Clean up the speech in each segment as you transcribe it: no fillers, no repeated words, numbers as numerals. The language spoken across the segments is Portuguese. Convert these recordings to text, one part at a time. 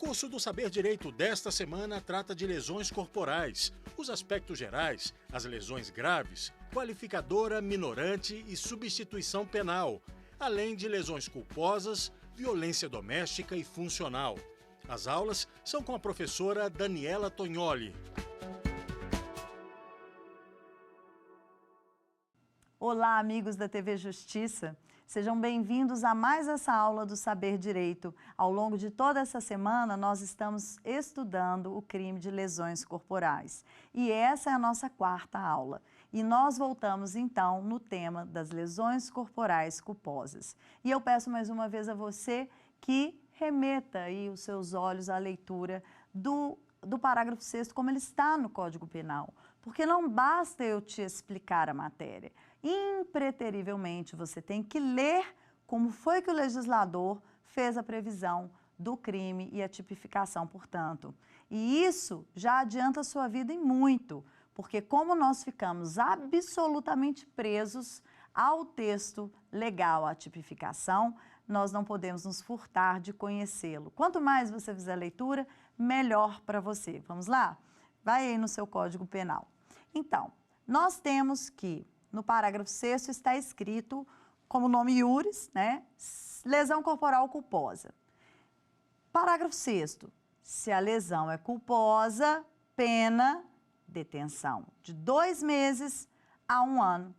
curso do Saber Direito desta semana trata de lesões corporais, os aspectos gerais, as lesões graves, qualificadora, minorante e substituição penal, além de lesões culposas, violência doméstica e funcional. As aulas são com a professora Daniela Tognoli. Olá, amigos da TV Justiça. Sejam bem-vindos a mais essa aula do Saber Direito. Ao longo de toda essa semana, nós estamos estudando o crime de lesões corporais. E essa é a nossa quarta aula. E nós voltamos, então, no tema das lesões corporais culposas. E eu peço mais uma vez a você que remeta aí os seus olhos à leitura do parágrafo 6º, como ele está no Código Penal. Porque não basta eu te explicar a matéria. Impreterivelmente, você tem que ler como foi que o legislador fez a previsão do crime e a tipificação, portanto. E isso já adianta a sua vida em muito, porque como nós ficamos absolutamente presos ao texto legal, à tipificação, nós não podemos nos furtar de conhecê-lo. Quanto mais você fizer a leitura, melhor para você. Vamos lá? Vai aí no seu Código Penal. Então, nós temos que, no parágrafo 6º, está escrito, como nome iuris, né? Lesão corporal culposa. Parágrafo 6º. Se a lesão é culposa, pena, detenção de 2 meses a 1 ano.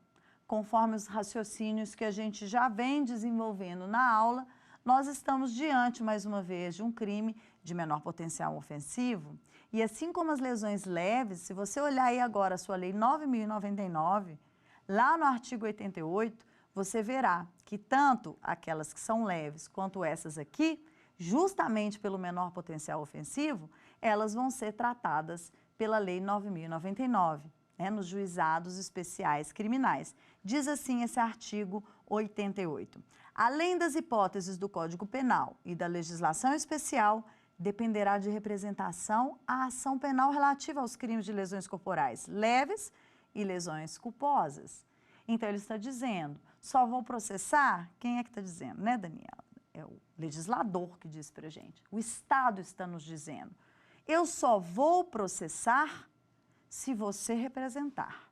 Conforme os raciocínios que a gente já vem desenvolvendo na aula, nós estamos diante, mais uma vez, de um crime de menor potencial ofensivo. E assim como as lesões leves, se você olhar aí agora a sua Lei 9.099, lá no artigo 88, você verá que tanto aquelas que são leves quanto essas aqui, justamente pelo menor potencial ofensivo, elas vão ser tratadas pela Lei 9.099. Nos juizados especiais criminais. Diz assim esse artigo 88. Além das hipóteses do Código Penal e da legislação especial, dependerá de representação a ação penal relativa aos crimes de lesões corporais leves e lesões culposas. Então, ele está dizendo, só vou processar, quem é que está dizendo, né, Daniela? É o legislador que diz para a gente. O Estado está nos dizendo, eu só vou processar se você representar.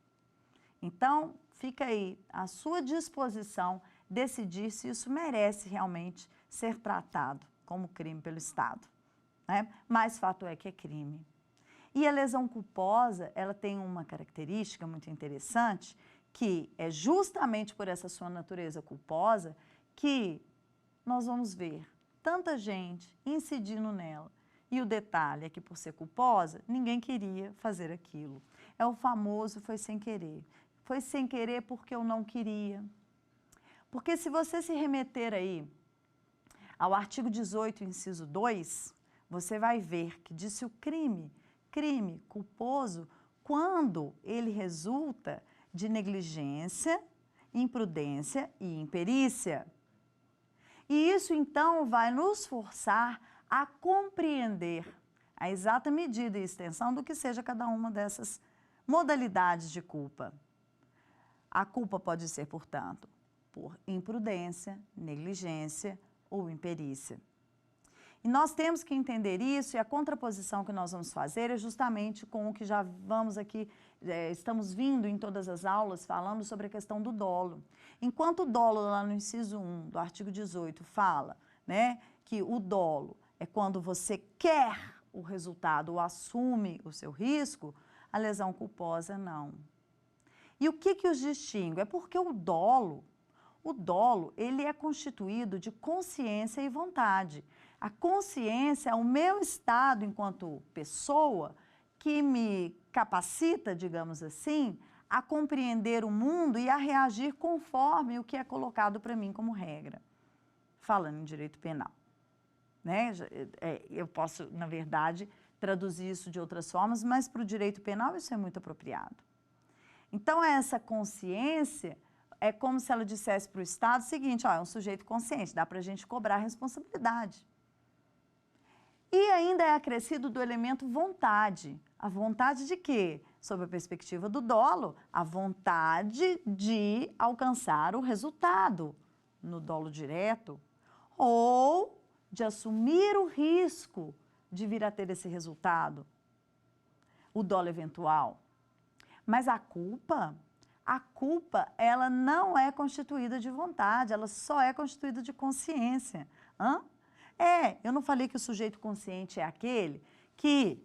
Então, fica aí à sua disposição decidir se isso merece realmente ser tratado como crime pelo Estado. Mas fato é que é crime. E a lesão culposa, ela tem uma característica muito interessante, que é justamente por essa sua natureza culposa que nós vamos ver tanta gente incidindo nela. E o detalhe é que, por ser culposa, ninguém queria fazer aquilo. É o famoso foi sem querer. Foi sem querer porque eu não queria. Porque se você se remeter aí ao artigo 18, inciso 2, você vai ver que disse o crime culposo, quando ele resulta de negligência, imprudência e imperícia. E isso, então, vai nos forçar a compreender a exata medida e extensão do que seja cada uma dessas modalidades de culpa. A culpa pode ser, portanto, por imprudência, negligência ou imperícia. E nós temos que entender isso, e a contraposição que nós vamos fazer é justamente com o que já vamos aqui, estamos vindo em todas as aulas falando sobre a questão do dolo. Enquanto o dolo, lá no inciso 1 do artigo 18, fala, que o dolo é quando você quer o resultado ou assume o seu risco, a lesão culposa não. E o que os distingue? É porque o dolo, ele é constituído de consciência e vontade. A consciência é o meu estado enquanto pessoa que me capacita, digamos assim, a compreender o mundo e a reagir conforme o que é colocado para mim como regra, falando em direito penal. Eu posso, na verdade, traduzir isso de outras formas, mas para o direito penal isso é muito apropriado. Então, essa consciência é como se ela dissesse para o Estado o seguinte, é um sujeito consciente, dá para a gente cobrar a responsabilidade. E ainda é acrescido do elemento vontade. A vontade de quê? Sob a perspectiva do dolo, a vontade de alcançar o resultado no dolo direto ou de assumir o risco de vir a ter esse resultado, o dolo eventual. Mas a culpa, ela não é constituída de vontade, ela só é constituída de consciência. Eu não falei que o sujeito consciente é aquele que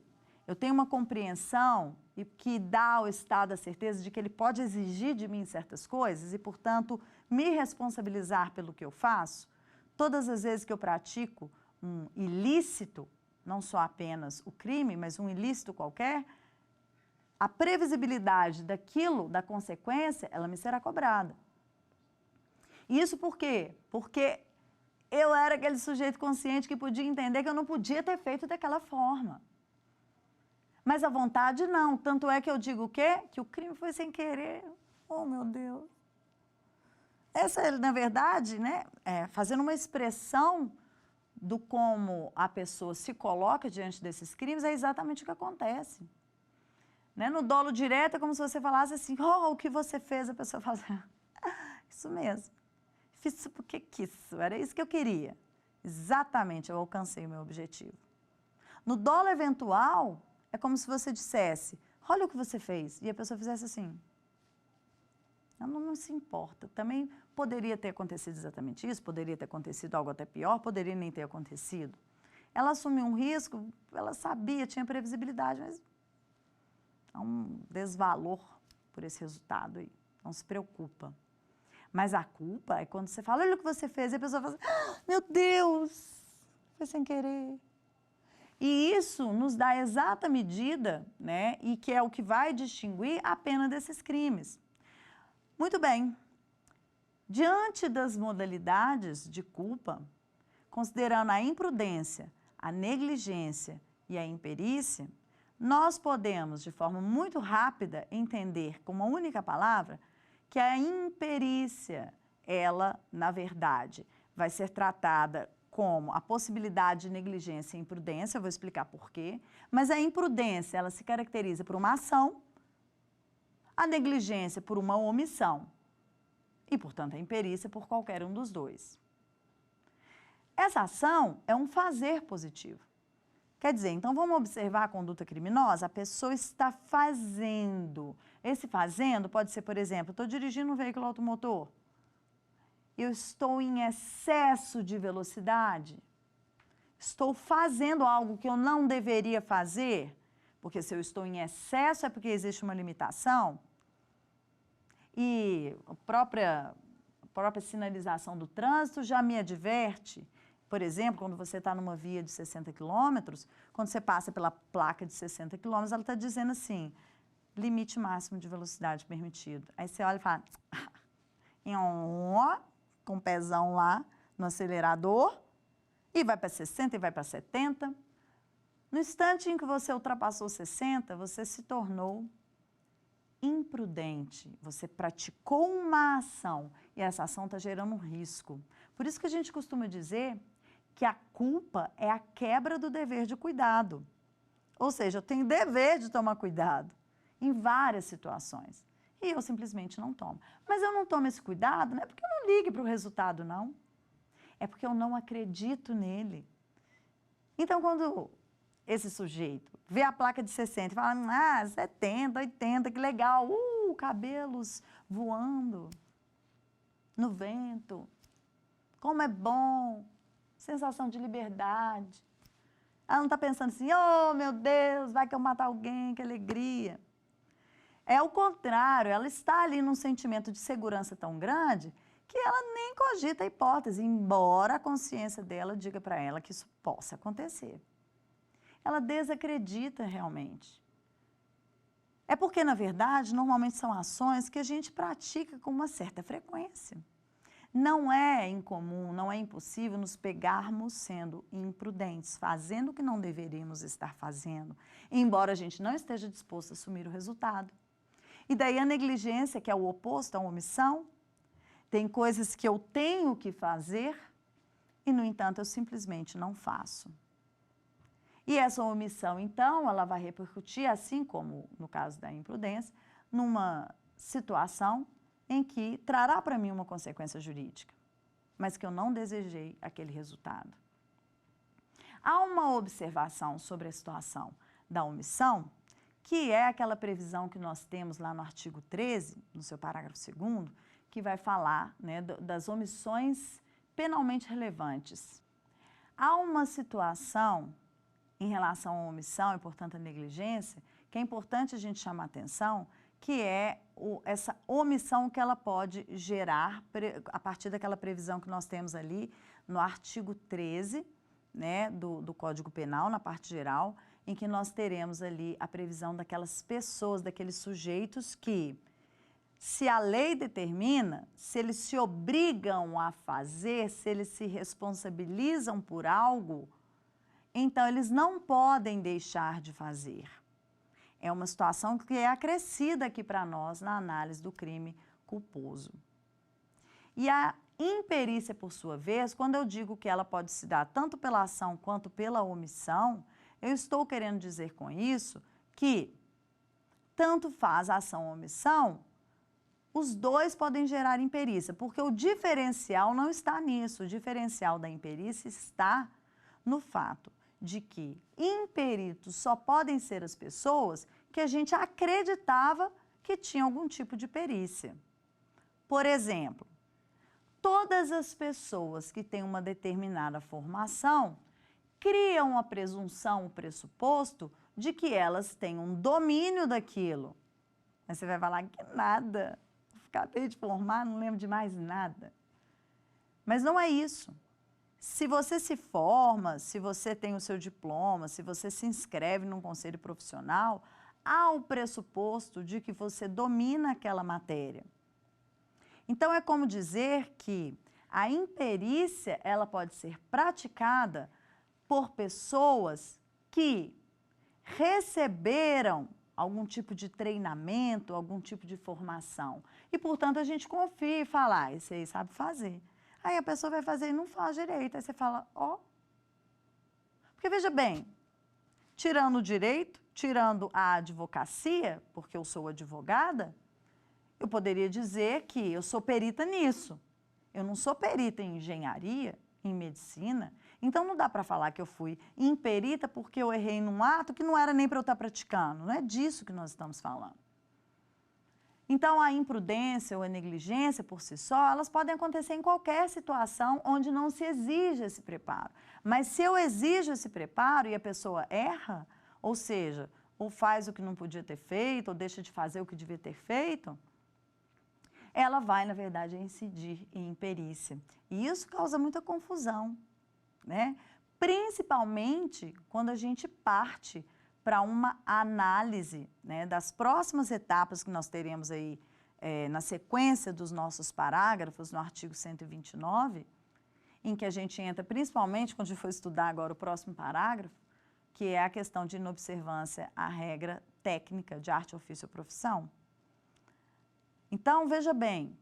eu tenho uma compreensão e que dá ao Estado a certeza de que ele pode exigir de mim certas coisas e, portanto, me responsabilizar pelo que eu faço. Todas as vezes que eu pratico um ilícito, não só apenas o crime, mas um ilícito qualquer, a previsibilidade daquilo, da consequência, ela me será cobrada. Isso por quê? Porque eu era aquele sujeito consciente que podia entender que eu não podia ter feito daquela forma. Mas a vontade não. Tanto é que eu digo o quê? Que o crime foi sem querer. Oh, meu Deus. Essa, na verdade, né, fazendo uma expressão do como a pessoa se coloca diante desses crimes, é exatamente o que acontece. Né? No dolo direto, é como se você falasse assim, o que você fez? A pessoa fala assim, isso mesmo. Fiz isso porque quis, era isso que eu queria. Exatamente, eu alcancei o meu objetivo. No dolo eventual, é como se você dissesse, olha o que você fez, e a pessoa fizesse assim. Ela não se importa. Também poderia ter acontecido exatamente isso, poderia ter acontecido algo até pior, poderia nem ter acontecido. Ela assumiu um risco, ela sabia, tinha previsibilidade, mas há um desvalor por esse resultado aí, não se preocupa. Mas a culpa é quando você fala, olha o que você fez, e a pessoa fala assim, meu Deus, foi sem querer. E isso nos dá a exata medida, né, e que é o que vai distinguir a pena desses crimes. Muito bem, diante das modalidades de culpa, considerando a imprudência, a negligência e a imperícia, nós podemos, de forma muito rápida, entender com uma única palavra que a imperícia, ela, na verdade, vai ser tratada como a possibilidade de negligência e imprudência, eu vou explicar por quê, mas a imprudência, ela se caracteriza por uma ação, a negligência por uma omissão e, portanto, a imperícia por qualquer um dos dois. Essa ação é um fazer positivo. Quer dizer, então vamos observar a conduta criminosa? A pessoa está fazendo. Esse fazendo pode ser, por exemplo, estou dirigindo um veículo automotor, eu estou em excesso de velocidade, estou fazendo algo que eu não deveria fazer, porque se eu estou em excesso é porque existe uma limitação, e a própria sinalização do trânsito já me adverte. Por exemplo, quando você está numa via de 60 quilômetros, quando você passa pela placa de 60 quilômetros, ela está dizendo assim, limite máximo de velocidade permitido. Aí você olha e fala, com o pezão lá no acelerador, e vai para 60 e vai para 70. No instante em que você ultrapassou 60, você se tornou imprudente. Você praticou uma ação e essa ação está gerando um risco. Por isso que a gente costuma dizer que a culpa é a quebra do dever de cuidado. Ou seja, eu tenho dever de tomar cuidado em várias situações. E eu simplesmente não tomo. Mas eu não tomo esse cuidado, não é porque eu não ligue para o resultado, não. É porque eu não acredito nele. Então, quando esse sujeito vê a placa de 60 e fala, 70, 80, que legal, cabelos voando no vento, como é bom, sensação de liberdade. Ela não está pensando assim, oh, meu Deus, vai que eu matar alguém, que alegria. É o contrário, ela está ali num sentimento de segurança tão grande que ela nem cogita a hipótese, embora a consciência dela diga para ela que isso possa acontecer. Ela desacredita realmente. É porque, na verdade, normalmente são ações que a gente pratica com uma certa frequência. Não é incomum, não é impossível nos pegarmos sendo imprudentes, fazendo o que não deveríamos estar fazendo, embora a gente não esteja disposto a assumir o resultado. E daí a negligência, que é o oposto à omissão, tem coisas que eu tenho que fazer e, no entanto, eu simplesmente não faço. E essa omissão, então, ela vai repercutir, assim como no caso da imprudência, numa situação em que trará para mim uma consequência jurídica, mas que eu não desejei aquele resultado. Há uma observação sobre a situação da omissão, que é aquela previsão que nós temos lá no artigo 13, no seu parágrafo 2º, que vai falar, né, das omissões penalmente relevantes. Há uma situação em relação à omissão e, portanto, à negligência, que é importante a gente chamar a atenção, que é essa omissão que ela pode gerar a partir daquela previsão que nós temos ali no artigo 13, né, do Código Penal, na parte geral, em que nós teremos ali a previsão daquelas pessoas, daqueles sujeitos que, se a lei determina, se eles se obrigam a fazer, se eles se responsabilizam por algo, então eles não podem deixar de fazer. É uma situação que é acrescida aqui para nós na análise do crime culposo. E a imperícia, por sua vez, quando eu digo que ela pode se dar tanto pela ação quanto pela omissão, eu estou querendo dizer com isso que tanto faz a ação ou omissão, os dois podem gerar imperícia, porque o diferencial não está nisso. O diferencial da imperícia está no fato de que imperitos só podem ser as pessoas que a gente acreditava que tinham algum tipo de perícia. Por exemplo, todas as pessoas que têm uma determinada formação criam a presunção, o pressuposto de que elas têm um domínio daquilo. Mas você vai falar que nada, acabei de formar, não lembro de mais nada. Mas não é isso. Se você se forma, se você tem o seu diploma, se você se inscreve num conselho profissional, há o pressuposto de que você domina aquela matéria. Então, é como dizer que a imperícia, ela pode ser praticada por pessoas que receberam algum tipo de treinamento, algum tipo de formação. E, portanto, a gente confia e fala, esse aí sabe fazer. Aí a pessoa vai fazer e não faz direito. Aí você fala, ó. Porque, veja bem, tirando o direito, tirando a advocacia, porque eu sou advogada, eu poderia dizer que eu sou perita nisso. Eu não sou perita em engenharia, em medicina. Então, não dá para falar que eu fui imperita porque eu errei num ato que não era nem para eu estar praticando. Não é disso que nós estamos falando. Então, a imprudência ou a negligência por si só, elas podem acontecer em qualquer situação onde não se exige esse preparo. Mas se eu exijo esse preparo e a pessoa erra, ou seja, ou faz o que não podia ter feito, ou deixa de fazer o que devia ter feito, ela vai, na verdade, incidir em imperícia. E isso causa muita confusão, né? Principalmente quando a gente parte para uma análise, né, das próximas etapas que nós teremos aí na sequência dos nossos parágrafos, no artigo 129, em que a gente entra principalmente, quando a gente for estudar agora o próximo parágrafo, que é a questão de inobservância à regra técnica de arte, ofício ou profissão. Então, veja bem,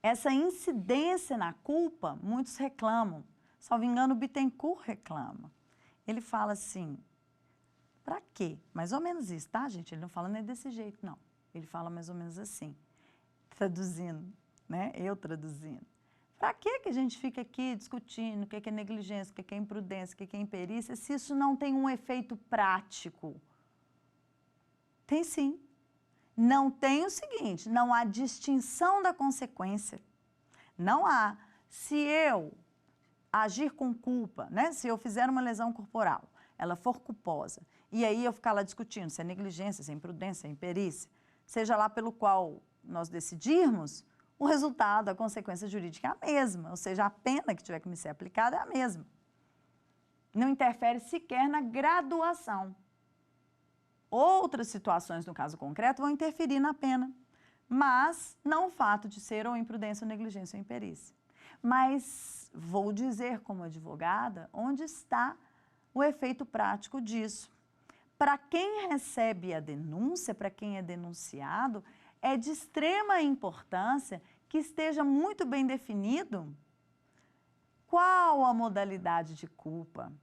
essa incidência na culpa, muitos reclamam. Salvo engano, o Bittencourt reclama. Ele fala assim, para quê? Mais ou menos isso, tá, gente? Ele não fala nem desse jeito, não. Ele fala mais ou menos assim, traduzindo, né? Eu traduzindo. Para que a gente fica aqui discutindo o que é negligência, o que é imprudência, o que é imperícia, se isso não tem um efeito prático? Tem sim. Não tem o seguinte, não há distinção da consequência. Não há. Se eu agir com culpa, né? Se eu fizer uma lesão corporal, ela for culposa, e aí eu ficar lá discutindo se é negligência, se é imprudência, se é imperícia, seja lá pelo qual nós decidirmos, o resultado, a consequência jurídica é a mesma, ou seja, a pena que tiver que me ser aplicada é a mesma. Não interfere sequer na graduação. Outras situações, no caso concreto, vão interferir na pena, mas não o fato de ser ou imprudência, ou negligência ou imperícia. Mas vou dizer como advogada onde está o efeito prático disso. Para quem recebe a denúncia, para quem é denunciado, é de extrema importância que esteja muito bem definido qual a modalidade de culpa.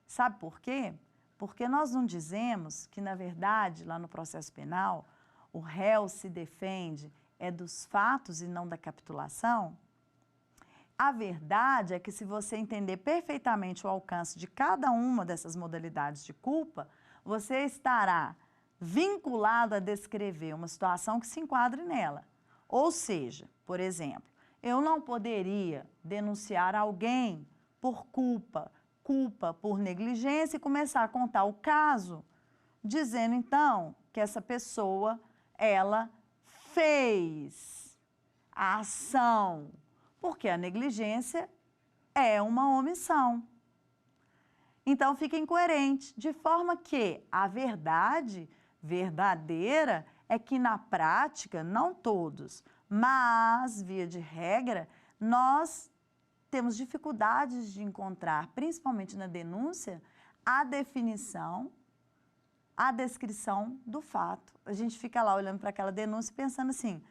Sabe por quê? Porque nós não dizemos que, na verdade, lá no processo penal, o réu se defende dos fatos e não da capitulação. A verdade é que se você entender perfeitamente o alcance de cada uma dessas modalidades de culpa, você estará vinculado a descrever uma situação que se enquadre nela. Ou seja, por exemplo, eu não poderia denunciar alguém por culpa por negligência e começar a contar o caso, dizendo então que essa pessoa, ela fez a ação, porque a negligência é uma omissão. Então fica incoerente, de forma que a verdade verdadeira é que na prática, não todos, mas via de regra, nós temos dificuldades de encontrar, principalmente na denúncia, a definição, a descrição do fato. A gente fica lá olhando para aquela denúncia e pensando assim,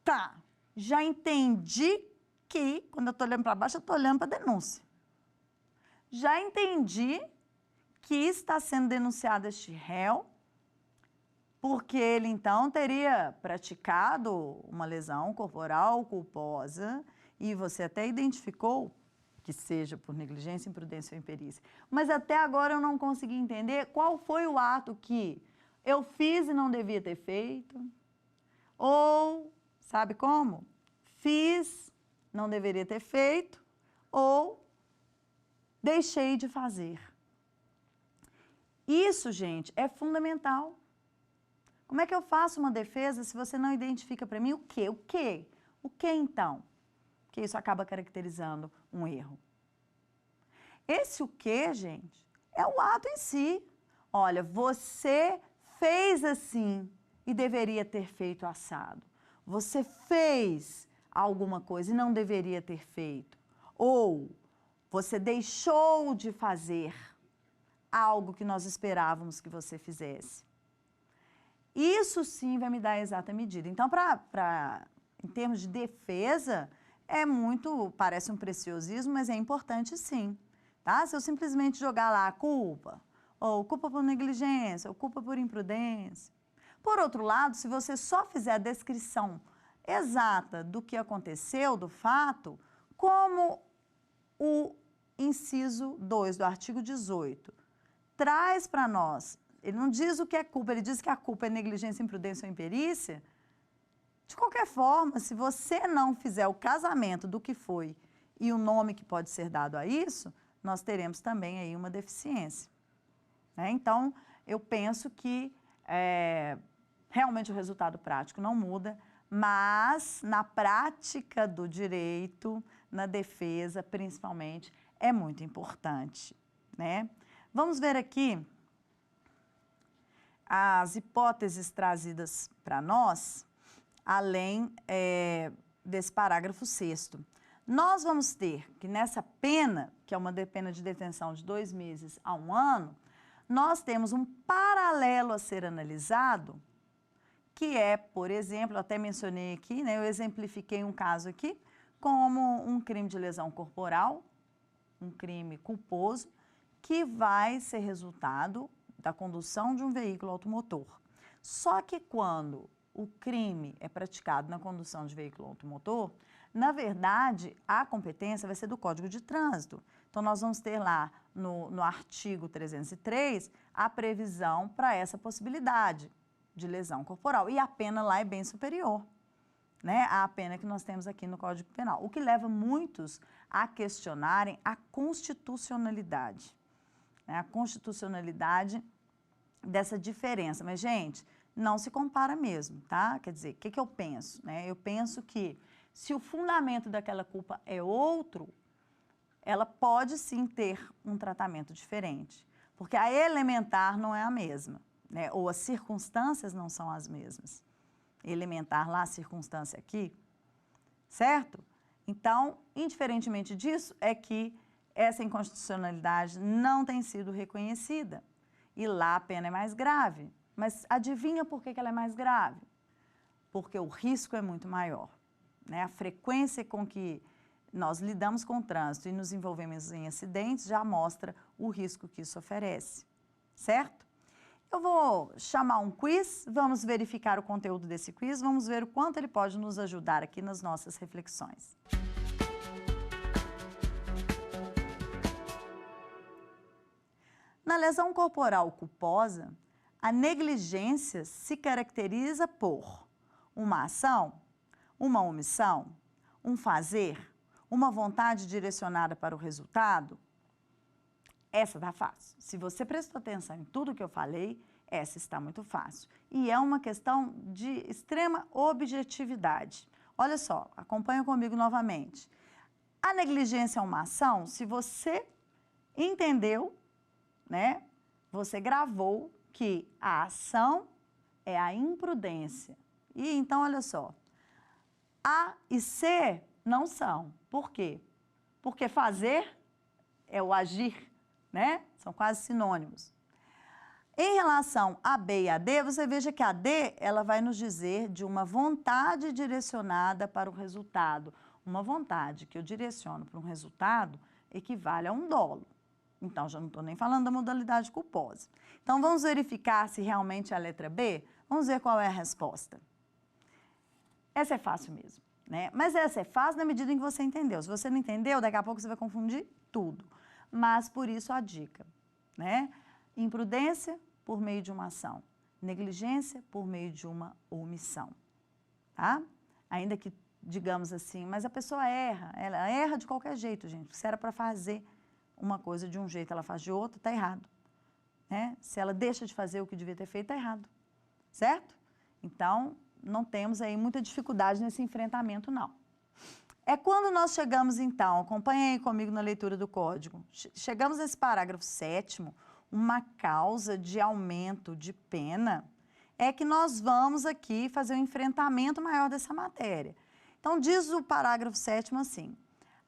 tá, já entendi que, quando eu estou olhando para baixo, eu estou olhando para a denúncia. Já entendi que está sendo denunciado este réu, porque ele, então, teria praticado uma lesão corporal culposa, e você até identificou que seja por negligência, imprudência ou imperícia. Mas até agora eu não consegui entender qual foi o ato que eu fiz e não devia ter feito, ou, sabe como? Fiz, não deveria ter feito, ou deixei de fazer. Isso, gente, é fundamental. Como é que eu faço uma defesa se você não identifica para mim o quê? O quê? O quê, então? Que isso acaba caracterizando um erro. Esse o quê, gente, é o ato em si. Olha, você fez assim e deveria ter feito assado. Você fez alguma coisa e não deveria ter feito. Ou você deixou de fazer algo que nós esperávamos que você fizesse. Isso sim vai me dar a exata medida. Então, em termos de defesa, parece um preciosismo, mas é importante sim. Tá? Se eu simplesmente jogar lá a culpa, ou culpa por negligência, ou culpa por imprudência. Por outro lado, se você só fizer a descrição exata do que aconteceu, do fato, como o inciso 2 do artigo 18 traz para nós, ele não diz o que é culpa, ele diz que a culpa é negligência, imprudência ou imperícia. De qualquer forma, se você não fizer o casamento do que foi e o nome que pode ser dado a isso, nós teremos também aí uma deficiência. Né? Então, eu penso que realmente o resultado prático não muda, mas na prática do direito, na defesa, principalmente, é muito importante. Né? Vamos ver aqui as hipóteses trazidas para nós, além desse parágrafo 6º. Nós vamos ter que nessa pena, que é uma pena de detenção de 2 meses a 1 ano, nós temos um paralelo a ser analisado, que é, por exemplo, eu até mencionei aqui, né, eu exemplifiquei um caso aqui, como um crime de lesão corporal, um crime culposo, que vai ser resultado da condução de um veículo automotor. Só que quando o crime é praticado na condução de veículo automotor, na verdade, a competência vai ser do Código de Trânsito. Então, nós vamos ter lá no artigo 303 a previsão para essa possibilidade de lesão corporal. E a pena lá é bem superior, né, à pena que nós temos aqui no Código Penal. O que leva muitos a questionarem a constitucionalidade. Né, a constitucionalidade dessa diferença. Mas, gente, não se compara mesmo, tá? Quer dizer, o que eu penso? Né? Eu penso que se o fundamento daquela culpa é outro, ela pode sim ter um tratamento diferente, porque a elementar não é a mesma, né? Ou as circunstâncias não são as mesmas. Elementar lá, circunstância aqui, certo? Então, indiferentemente disso, é que essa inconstitucionalidade não tem sido reconhecida. E lá a pena é mais grave. Mas adivinha por que ela é mais grave? Porque o risco é muito maior. Né? A frequência com que nós lidamos com o trânsito e nos envolvemos em acidentes já mostra o risco que isso oferece. Certo? Eu vou chamar um quiz, vamos verificar o conteúdo desse quiz, vamos ver o quanto ele pode nos ajudar aqui nas nossas reflexões. Na lesão corporal culposa, a negligência se caracteriza por uma ação, uma omissão, um fazer, uma vontade direcionada para o resultado. Essa está fácil. Se você prestou atenção em tudo que eu falei, essa está muito fácil. E é uma questão de extrema objetividade. Olha só, acompanha comigo novamente. A negligência é uma ação, se você entendeu, né? Você gravou que a ação é a imprudência. E então, olha só, A e C não são. Por quê? Porque fazer é o agir, né? São quase sinônimos. Em relação a B e a D, você veja que a D, ela vai nos dizer de uma vontade direcionada para o resultado. Uma vontade que eu direciono para um resultado equivale a um dolo. Então, já não estou nem falando da modalidade culposa. Então, vamos verificar se realmente é a letra B? Vamos ver qual é a resposta. Essa é fácil mesmo, né? Mas essa é fácil na medida em que você entendeu. Se você não entendeu, daqui a pouco você vai confundir tudo. Mas, por isso, a dica, né? Imprudência por meio de uma ação. Negligência por meio de uma omissão, tá? Ainda que, digamos assim, mas a pessoa erra. Ela erra de qualquer jeito, gente. Se era para fazer uma coisa de um jeito, ela faz de outro, está errado. Né? Se ela deixa de fazer o que devia ter feito, está errado. Certo? Então, não temos aí muita dificuldade nesse enfrentamento, não. É quando nós chegamos, então, acompanhem aí comigo na leitura do código, chegamos nesse parágrafo 7º, uma causa de aumento de pena, é que nós vamos aqui fazer um enfrentamento maior dessa matéria. Então, diz o parágrafo 7º assim: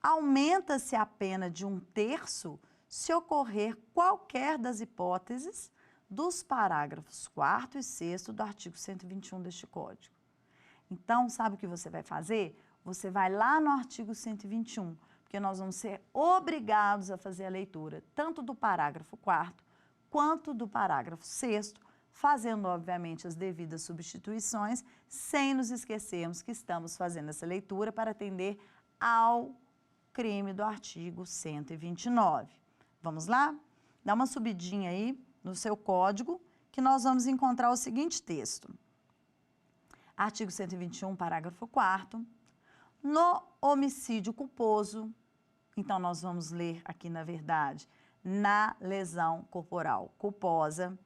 aumenta-se a pena de 1/3 se ocorrer qualquer das hipóteses dos parágrafos 4º e 6º do artigo 121 deste Código. Então, sabe o que você vai fazer? Você vai lá no artigo 121, porque nós vamos ser obrigados a fazer a leitura tanto do parágrafo 4º quanto do parágrafo 6º, fazendo, obviamente, as devidas substituições, sem nos esquecermos que estamos fazendo essa leitura para atender ao crime do artigo 129. Vamos lá? Dá uma subidinha aí no seu código, que nós vamos encontrar o seguinte texto. Artigo 121, parágrafo 4º. No homicídio culposo, então nós vamos ler aqui, na verdade, na lesão corporal culposa,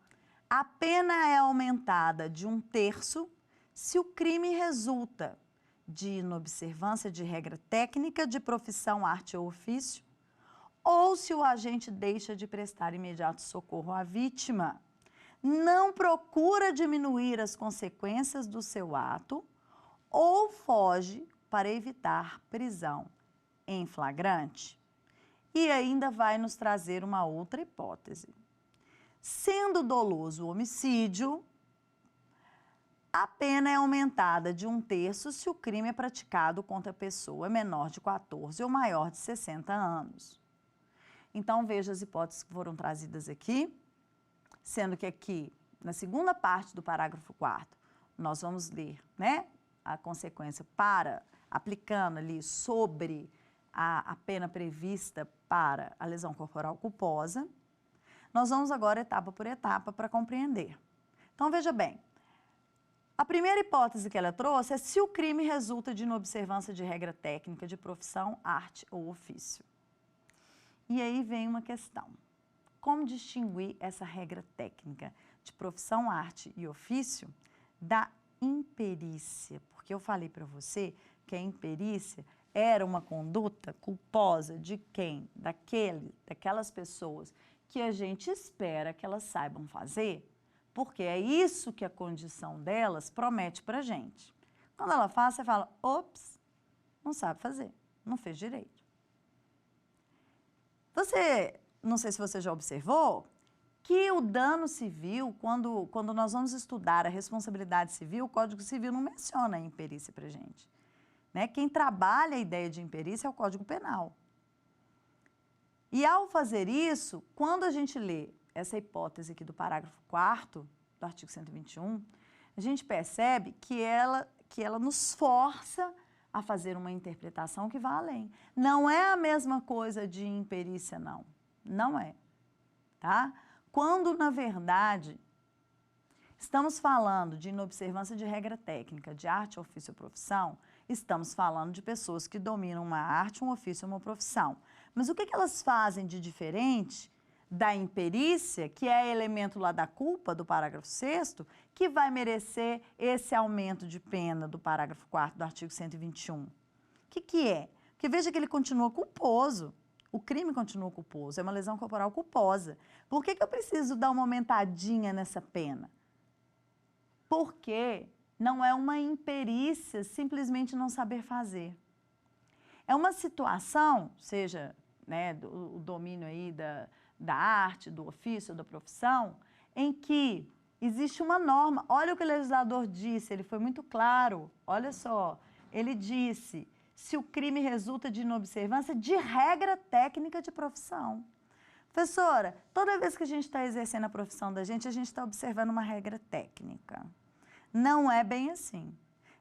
a pena é aumentada de 1/3 se o crime resulta de inobservância de regra técnica de profissão, arte ou ofício, ou se o agente deixa de prestar imediato socorro à vítima, não procura diminuir as consequências do seu ato ou foge para evitar prisão em flagrante. E ainda vai nos trazer uma outra hipótese. Sendo doloso o homicídio, a pena é aumentada de 1/3 se o crime é praticado contra pessoa menor de 14 ou maior de 60 anos. Então, veja as hipóteses que foram trazidas aqui, sendo que aqui, na segunda parte do parágrafo 4º, nós vamos ler, né, a consequência aplicando ali sobre a pena prevista para a lesão corporal culposa. Nós vamos agora etapa por etapa para compreender. Então, veja bem, a primeira hipótese que ela trouxe é se o crime resulta de inobservância de regra técnica de profissão, arte ou ofício. E aí vem uma questão. Como distinguir essa regra técnica de profissão, arte e ofício da imperícia? Porque eu falei para você que a imperícia era uma conduta culposa de quem? Daquelas pessoas que a gente espera que elas saibam fazer, porque é isso que a condição delas promete para a gente. Quando ela faz, você fala, ops, não sabe fazer, não fez direito. Não sei se você já observou, que o dano civil, quando nós vamos estudar a responsabilidade civil, o Código Civil não menciona a imperícia para a gente. Né? Quem trabalha a ideia de imperícia é o Código Penal. E ao fazer isso, quando a gente lê essa hipótese aqui do parágrafo 4º do artigo 121, a gente percebe que ela nos força a fazer uma interpretação que vá além. Não é a mesma coisa de imperícia, não. Não é. Tá? quando, na verdade, estamos falando de inobservância de regra técnica, de arte, ofício ou profissão, estamos falando de pessoas que dominam uma arte, um ofício ou uma profissão. Mas o que elas fazem de diferente da imperícia, que é elemento lá da culpa, do parágrafo 6º, que vai merecer esse aumento de pena do parágrafo 4º do artigo 121? O que é? Porque veja que ele continua culposo. O crime continua culposo, é uma lesão corporal culposa. Por que eu preciso dar uma aumentadinha nessa pena? Porque não é uma imperícia simplesmente não saber fazer. É uma situação, seja, né, o domínio aí da arte, do ofício, da profissão, em que existe uma norma. Olha o que o legislador disse, ele foi muito claro. Olha só, ele disse, se o crime resulta de inobservância de regra técnica de profissão. Professora, toda vez que a gente está exercendo a profissão da gente, a gente está observando uma regra técnica. Não é bem assim.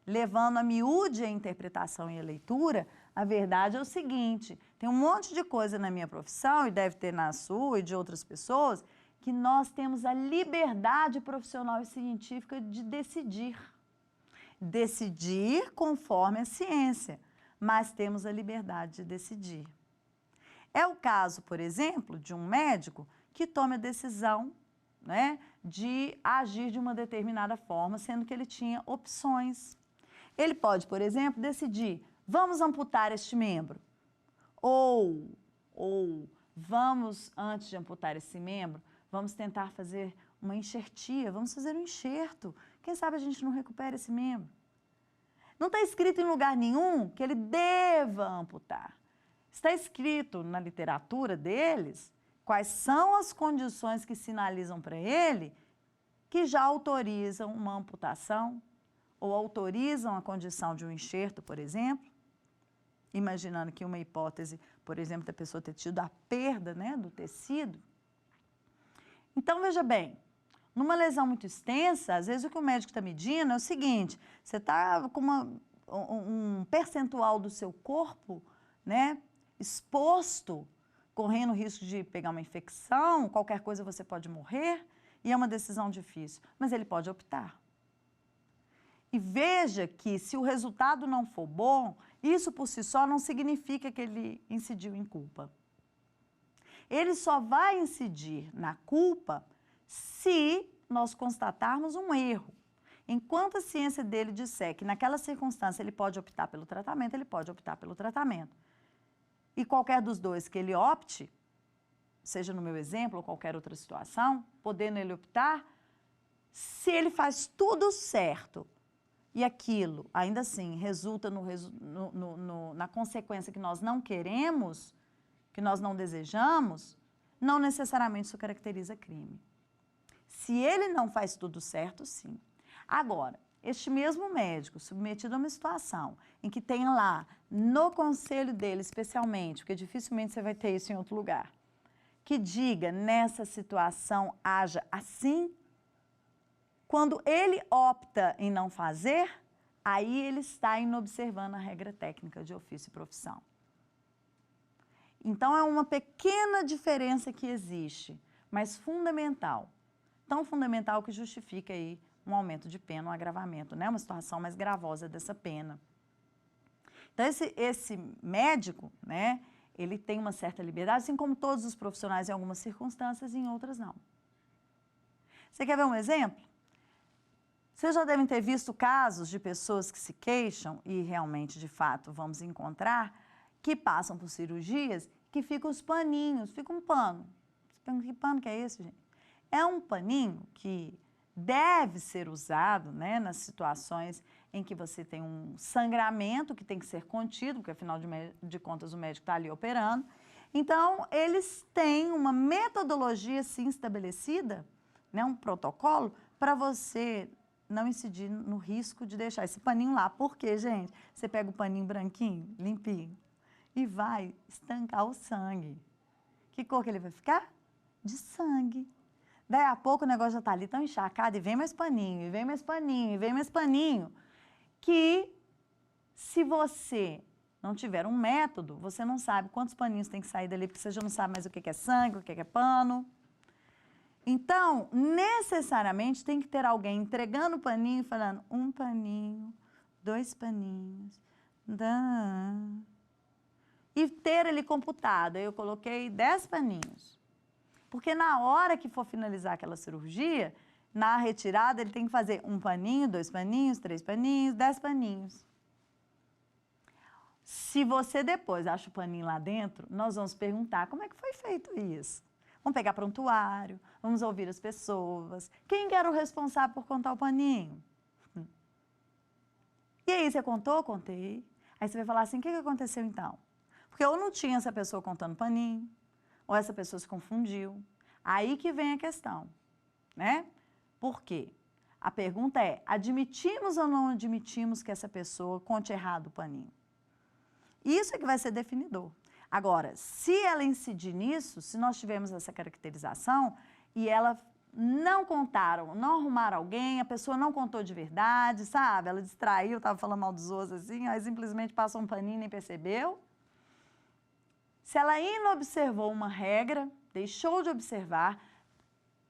Levando a miúde a interpretação e a leitura, a verdade é o seguinte, tem um monte de coisa na minha profissão, e deve ter na sua e de outras pessoas, que nós temos a liberdade profissional e científica de decidir. Decidir conforme a ciência, mas temos a liberdade de decidir. É o caso, por exemplo, de um médico que tome a decisão, né, de agir de uma determinada forma, sendo que ele tinha opções. Ele pode, por exemplo, decidir, vamos amputar este membro, ou vamos, antes de amputar esse membro, vamos tentar fazer uma enxertia, vamos fazer um enxerto. Quem sabe a gente não recupera esse membro? Não está escrito em lugar nenhum que ele deva amputar. Está escrito na literatura deles quais são as condições que sinalizam para ele que já autorizam uma amputação ou autorizam a condição de um enxerto, por exemplo, imaginando que uma hipótese, por exemplo, da pessoa ter tido a perda, né, do tecido. Então, veja bem, numa lesão muito extensa, às vezes o que o médico está medindo é o seguinte, você está com um percentual do seu corpo, né, exposto, correndo o risco de pegar uma infecção, qualquer coisa você pode morrer, e é uma decisão difícil, mas ele pode optar. E veja que se o resultado não for bom, isso por si só não significa que ele incidiu em culpa. Ele só vai incidir na culpa se nós constatarmos um erro. Enquanto a ciência dele disser que naquela circunstância ele pode optar pelo tratamento, ele pode optar pelo tratamento. E qualquer dos dois que ele opte, seja no meu exemplo ou qualquer outra situação, podendo ele optar, se ele faz tudo certo e aquilo, ainda assim, resulta na consequência que nós não queremos, que nós não desejamos, não necessariamente isso caracteriza crime. Se ele não faz tudo certo, sim. Agora, este mesmo médico, submetido a uma situação em que tem lá, no conselho dele especialmente, porque dificilmente você vai ter isso em outro lugar, que diga, nessa situação, haja assim, quando ele opta em não fazer, aí ele está inobservando a regra técnica de ofício e profissão. Então, é uma pequena diferença que existe, mas fundamental. Tão fundamental que justifica aí um aumento de pena, um agravamento, né? Uma situação mais gravosa dessa pena. Então, esse médico, né, ele tem uma certa liberdade, assim como todos os profissionais em algumas circunstâncias e em outras não. Você quer ver um exemplo? Vocês já devem ter visto casos de pessoas que se queixam, e realmente, de fato, vamos encontrar, que passam por cirurgias, que ficam os paninhos, fica um pano. Você pergunta, que pano que é esse, gente? É um paninho que deve ser usado, né, nas situações em que você tem um sangramento que tem que ser contido, porque afinal de contas o médico está ali operando. Então, eles têm uma metodologia, sim, estabelecida, né, um protocolo, para você não incidir no risco de deixar esse paninho lá. Por quê, gente? Você pega o paninho branquinho, limpinho, e vai estancar o sangue. Que cor que ele vai ficar? De sangue. Daí a pouco o negócio já está ali tão encharcado, e vem mais paninho, e vem mais paninho, e vem mais paninho, que se você não tiver um método, você não sabe quantos paninhos tem que sair dali, porque você já não sabe mais o que é sangue, o que é pano. Então, necessariamente tem que ter alguém entregando o paninho e falando 1 paninho, 2 paninhos, e ter ele computado. Eu coloquei 10 paninhos. Porque na hora que for finalizar aquela cirurgia, na retirada ele tem que fazer 1 paninho, 2 paninhos, 3 paninhos, 10 paninhos. Se você depois acha o paninho lá dentro, nós vamos perguntar como é que foi feito isso. Vamos pegar prontuário, vamos ouvir as pessoas. Quem que era o responsável por contar o paninho? E aí, você contou? Contei. Aí você vai falar assim, o que aconteceu então? Porque ou não tinha essa pessoa contando paninho, ou essa pessoa se confundiu. Aí que vem a questão, né? Por quê? A pergunta é, admitimos ou não admitimos que essa pessoa conte errado o paninho? Isso é que vai ser definidor. Agora, se ela incidir nisso, se nós tivermos essa caracterização e ela não contaram, não arrumaram alguém, a pessoa não contou de verdade, sabe? Ela distraiu, estava falando mal dos outros assim, aí simplesmente passou um paninho e nem percebeu. Se ela inobservou uma regra, deixou de observar,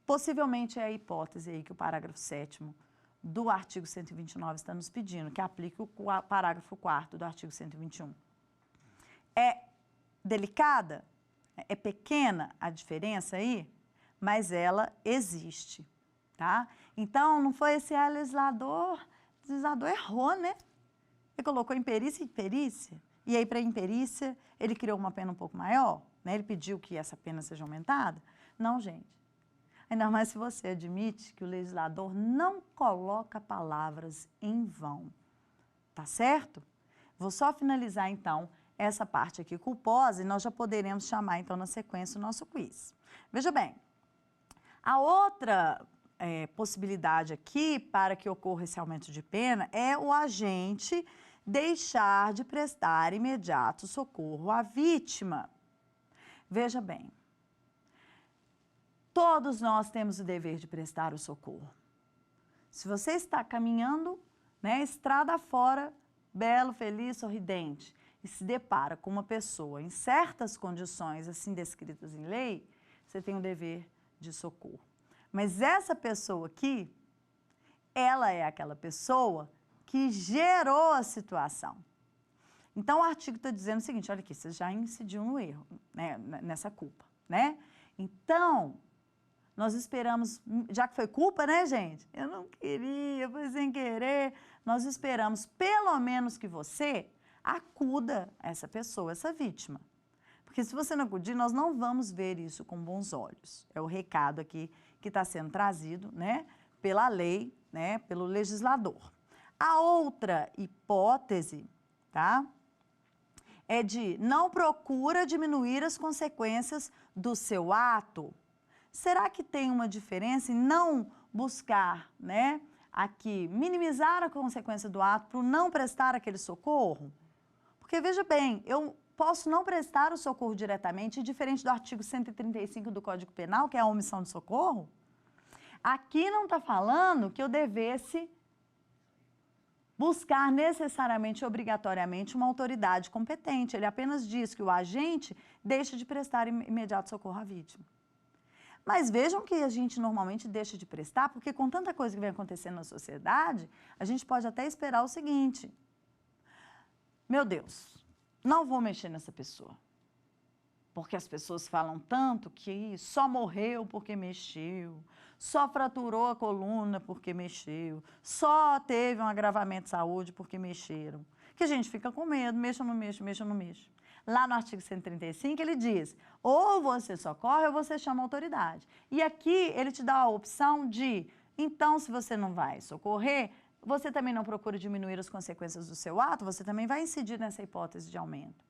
possivelmente é a hipótese aí que o parágrafo 7º do artigo 129 está nos pedindo, que aplique o parágrafo 4º do artigo 121. É delicada, é pequena a diferença aí, mas ela existe, tá? Então, não foi esse legislador errou, né? Ele colocou imperícia e perícia, e aí para imperícia ele criou uma pena um pouco maior, né? Ele pediu que essa pena seja aumentada. Não, gente. Ainda mais se você admite que o legislador não coloca palavras em vão, tá certo? Vou só finalizar, então, essa parte aqui culposa e nós já poderemos chamar, então, na sequência, o nosso quiz. Veja bem, a outra possibilidade aqui para que ocorra esse aumento de pena é o agente deixar de prestar imediato socorro à vítima. Veja bem, todos nós temos o dever de prestar o socorro. Se você está caminhando, né, estrada fora, belo, feliz, sorridente, e se depara com uma pessoa em certas condições assim descritas em lei, você tem o dever de socorro. Mas essa pessoa aqui, ela é aquela pessoa que gerou a situação. Então, o artigo está dizendo o seguinte, olha aqui, você já incidiu no erro, né, nessa culpa, né? Então, nós esperamos, já que foi culpa, né, gente? Eu não queria, foi sem querer. Nós esperamos, pelo menos, que você acuda essa pessoa, essa vítima. Porque se você não acudir, nós não vamos ver isso com bons olhos. É o recado aqui que está sendo trazido, né, pela lei, né, pelo legislador. A outra hipótese, tá, é de não procura diminuir as consequências do seu ato. Será que tem uma diferença em não buscar, né, aqui, minimizar a consequência do ato para não prestar aquele socorro? Porque, veja bem, eu posso não prestar o socorro diretamente, diferente do artigo 135 do Código Penal, que é a omissão de socorro. Aqui não está falando que eu devesse buscar necessariamente, obrigatoriamente, uma autoridade competente. Ele apenas diz que o agente deixa de prestar imediato socorro à vítima. Mas vejam que a gente normalmente deixa de prestar, porque com tanta coisa que vem acontecendo na sociedade, a gente pode até esperar o seguinte: meu Deus, não vou mexer nessa pessoa. Porque as pessoas falam tanto que só morreu porque mexeu, só fraturou a coluna porque mexeu, só teve um agravamento de saúde porque mexeram. Que a gente fica com medo, mexa ou não mexa, mexa ou não mexa. Lá no artigo 135 ele diz, ou você socorre ou você chama a autoridade. E aqui ele te dá a opção de, então se você não vai socorrer, você também não procura diminuir as consequências do seu ato, você também vai incidir nessa hipótese de aumento.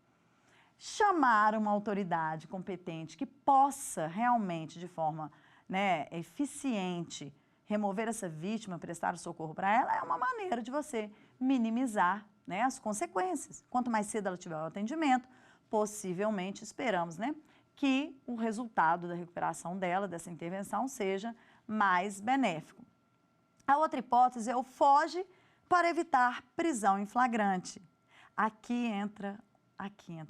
Chamar uma autoridade competente que possa realmente, de forma, né, eficiente, remover essa vítima, prestar socorro para ela, é uma maneira de você minimizar, né, as consequências. Quanto mais cedo ela tiver o atendimento, possivelmente esperamos, né, que o resultado da recuperação dela, dessa intervenção, seja mais benéfico. A outra hipótese é o foge para evitar prisão em flagrante. Aqui entra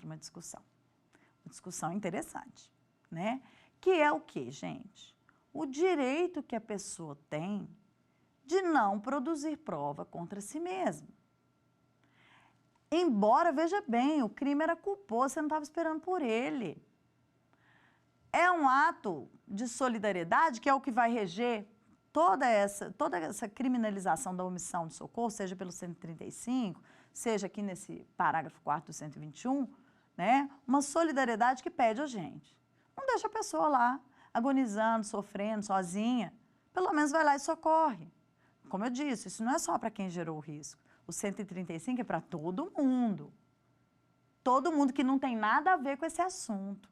uma discussão interessante, né? Que é o quê, gente? o direito que a pessoa tem de não produzir prova contra si mesma. Embora, veja bem, o crime era culposo, você não estava esperando por ele. É um ato de solidariedade que é o que vai reger toda essa criminalização da omissão de socorro, seja pelo 135, seja aqui nesse parágrafo 4º do 121, né? Uma solidariedade que pede a gente. Não deixa a pessoa lá, agonizando, sofrendo, sozinha. Pelo menos vai lá e socorre. Como eu disse, isso não é só para quem gerou o risco. O 135 é para todo mundo. Todo mundo que não tem nada a ver com esse assunto.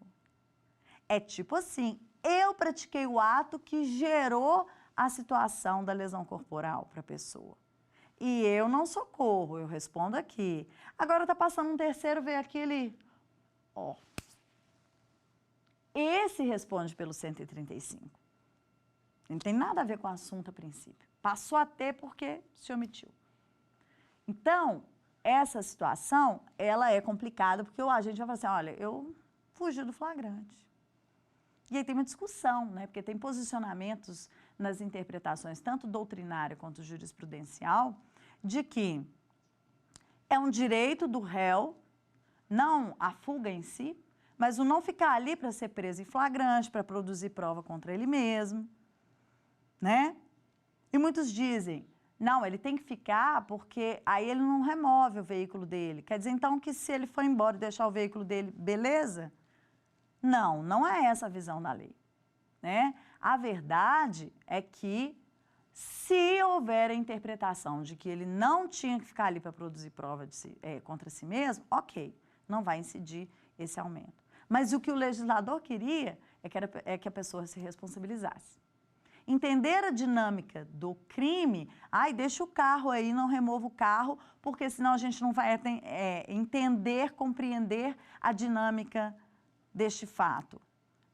É tipo assim, eu pratiquei o ato que gerou a situação da lesão corporal para a pessoa. E eu não socorro, eu respondo aqui. Agora está passando um terceiro, vê aquele... Ó. Esse responde pelo 135. Não tem nada a ver com o assunto a princípio. Passou a ter porque se omitiu. Então, essa situação, ela é complicada, porque o agente vai falar assim, olha, eu fugi do flagrante. E aí tem uma discussão, né? Porque tem posicionamentos nas interpretações, tanto doutrinária quanto jurisprudencial, de que é um direito do réu, não a fuga em si, mas o não ficar ali para ser preso em flagrante, para produzir prova contra ele mesmo, né? E muitos dizem, não, ele tem que ficar porque aí ele não remove o veículo dele. Quer dizer, então, que se ele for embora e deixar o veículo dele, beleza? Não, não é essa a visão da lei, né? A verdade é que, se houver a interpretação de que ele não tinha que ficar ali para produzir prova contra si mesmo, ok, não vai incidir esse aumento. Mas o que o legislador queria é que a pessoa se responsabilizasse. Entender a dinâmica do crime, deixa o carro aí, não remova o carro, porque senão a gente não vai entender, compreender a dinâmica deste fato.